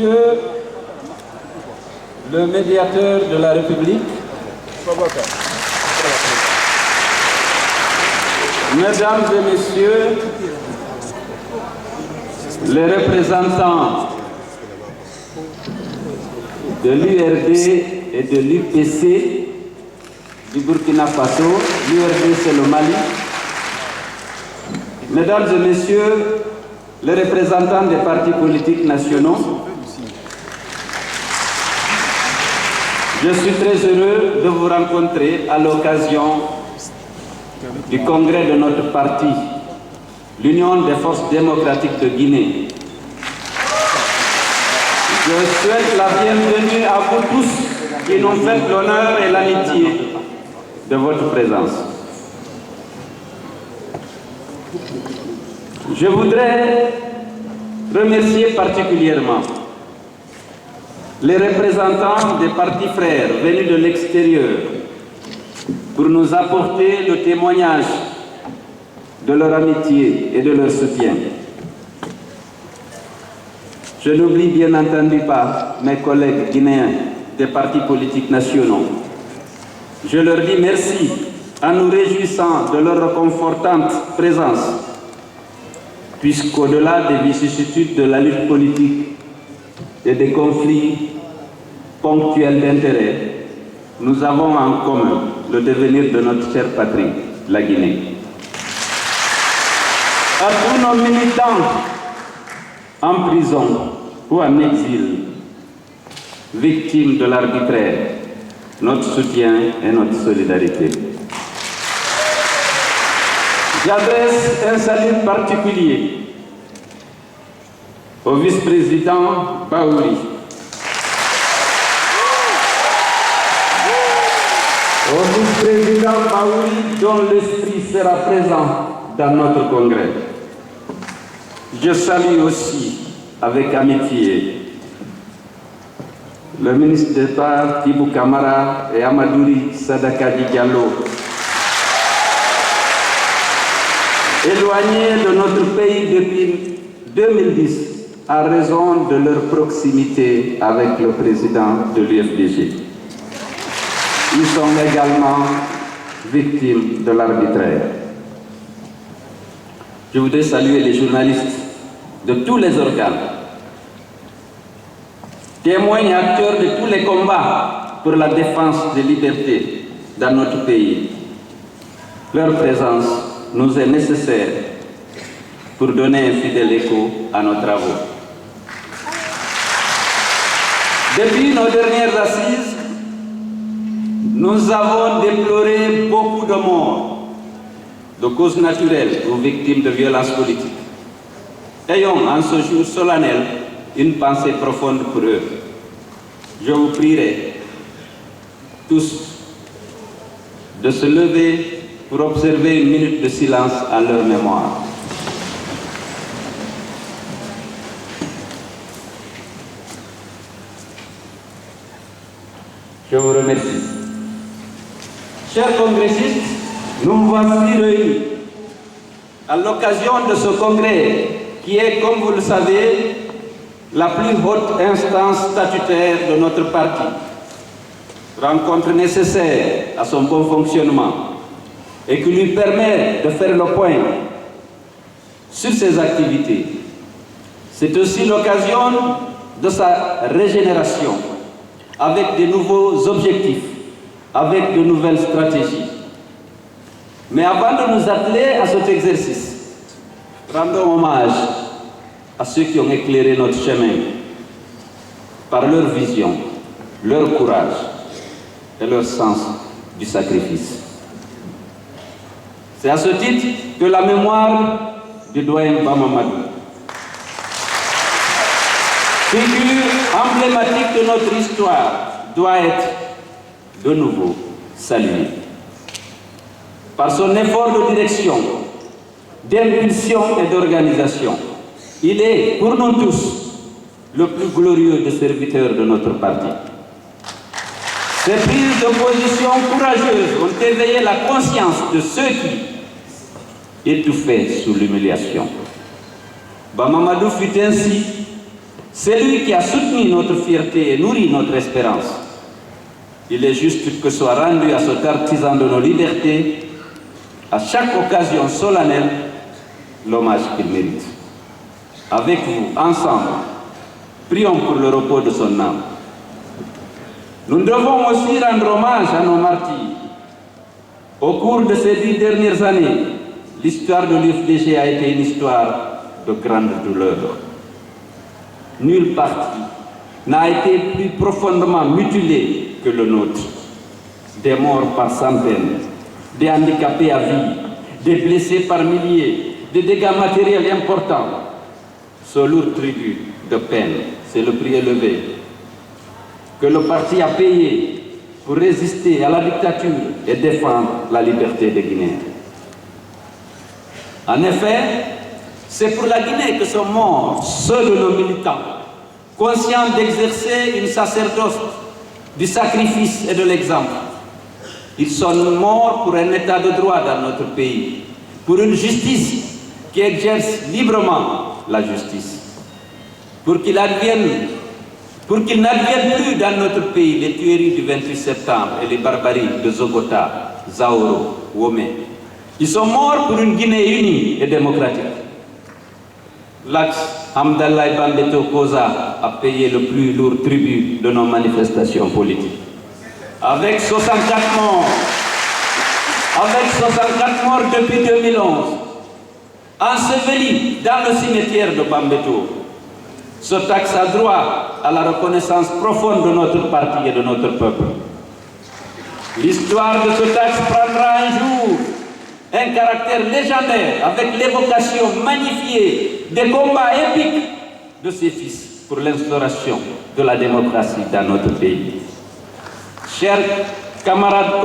Monsieur le médiateur de la République, Mesdames et Messieurs les représentants de l'URD et de l'UPC du Burkina Faso, l'URD c'est le Mali, Mesdames et Messieurs les représentants des partis politiques nationaux, je suis très heureux de vous rencontrer à l'occasion du congrès de notre parti, l'Union des forces démocratiques de Guinée. Je souhaite la bienvenue à vous tous qui nous faites l'honneur et l'amitié de votre présence. Je voudrais remercier particulièrement les représentants des partis frères venus de l'extérieur pour nous apporter le témoignage de leur amitié et de leur soutien. Je n'oublie bien entendu pas mes collègues guinéens des partis politiques nationaux. Je leur dis merci en nous réjouissant de leur réconfortante présence, puisqu'au-delà des vicissitudes de la lutte politique et des conflits ponctuels d'intérêt, nous avons en commun le devenir de notre chère patrie, la Guinée. À tous nos militants en prison ou en exil, victimes de l'arbitraire, notre soutien et notre solidarité. J'adresse un salut particulier au vice-président Baouri, au vice-président Baouri dont l'esprit sera présent dans notre congrès. Je salue aussi avec amitié le ministre d'État Tibou Kamara et Amadouri Sadaka Diallo, éloignés de notre pays depuis 2010 à raison de leur proximité avec le président de l'UFDG. Ils sont également victimes de l'arbitraire. Je voudrais saluer les journalistes de tous les organes, témoins et acteurs de tous les combats pour la défense des libertés dans notre pays. Leur présence nous est nécessaire pour donner un fidèle écho à nos travaux. Depuis nos dernières assises, nous avons déploré beaucoup de morts, de causes naturelles ou victimes de violences politiques. Ayons en ce jour solennel une pensée profonde pour eux. Je vous prierai tous de se lever pour observer une minute de silence à leur mémoire. Je vous remercie. Chers congressistes, nous voici réunis à l'occasion de ce congrès qui est, comme vous le savez, la plus haute instance statutaire de notre parti. Rencontre nécessaire à son bon fonctionnement et qui lui permet de faire le point sur ses activités. C'est aussi l'occasion de sa régénération avec de nouveaux objectifs, avec de nouvelles stratégies. Mais avant de nous atteler à cet exercice, rendons hommage à ceux qui ont éclairé notre chemin par leur vision, leur courage et leur sens du sacrifice. C'est à ce titre que la mémoire du doyen Bamamadou, figure emblématique de notre histoire, doit être de nouveau saluée. Par son effort de direction, d'impulsion et d'organisation, il est, pour nous tous, le plus glorieux des serviteurs de notre parti. Ces prises de position courageuses ont éveillé la conscience de ceux qui étouffaient sous l'humiliation. Bamamadou fut ainsi C'est lui qui a soutenu notre fierté et nourri notre espérance. Il est juste que soit rendu à cet artisan de nos libertés, à chaque occasion solennelle, l'hommage qu'il mérite. Avec vous, ensemble, prions pour le repos de son âme. Nous devons aussi rendre hommage à nos martyrs. Au cours de ces 10 dernières années, l'histoire de l'UFDG a été une histoire de grande douleur. Nul parti n'a été plus profondément mutilé que le nôtre. Des morts par centaines, des handicapés à vie, des blessés par milliers, des dégâts matériels importants. Ce lourd tribut de peine, c'est le prix élevé que le parti a payé pour résister à la dictature et défendre la liberté des Guinéens. En effet, c'est pour la Guinée que sont morts ceux de nos militants, conscients d'exercer une sacerdoce du sacrifice et de l'exemple. Ils sont morts pour un état de droit dans notre pays, pour une justice qui exerce librement la justice, pour qu'il n'advienne plus dans notre pays les tueries du 28 septembre et les barbaries de Zogota, Zaoro, Womé. Ils sont morts pour une Guinée unie et démocratique. L'axe Hamdallah Bambeto Koza a payé le plus lourd tribut de nos manifestations politiques. Avec 64 morts depuis 2011, ensevelis dans le cimetière de Bambeto, ce axe a droit à la reconnaissance profonde de notre parti et de notre peuple. L'histoire de ce axe prendra un jour un caractère légendaire avec l'évocation magnifiée des combats épiques de ses fils pour l'instauration de la démocratie dans notre pays. Chers camarades,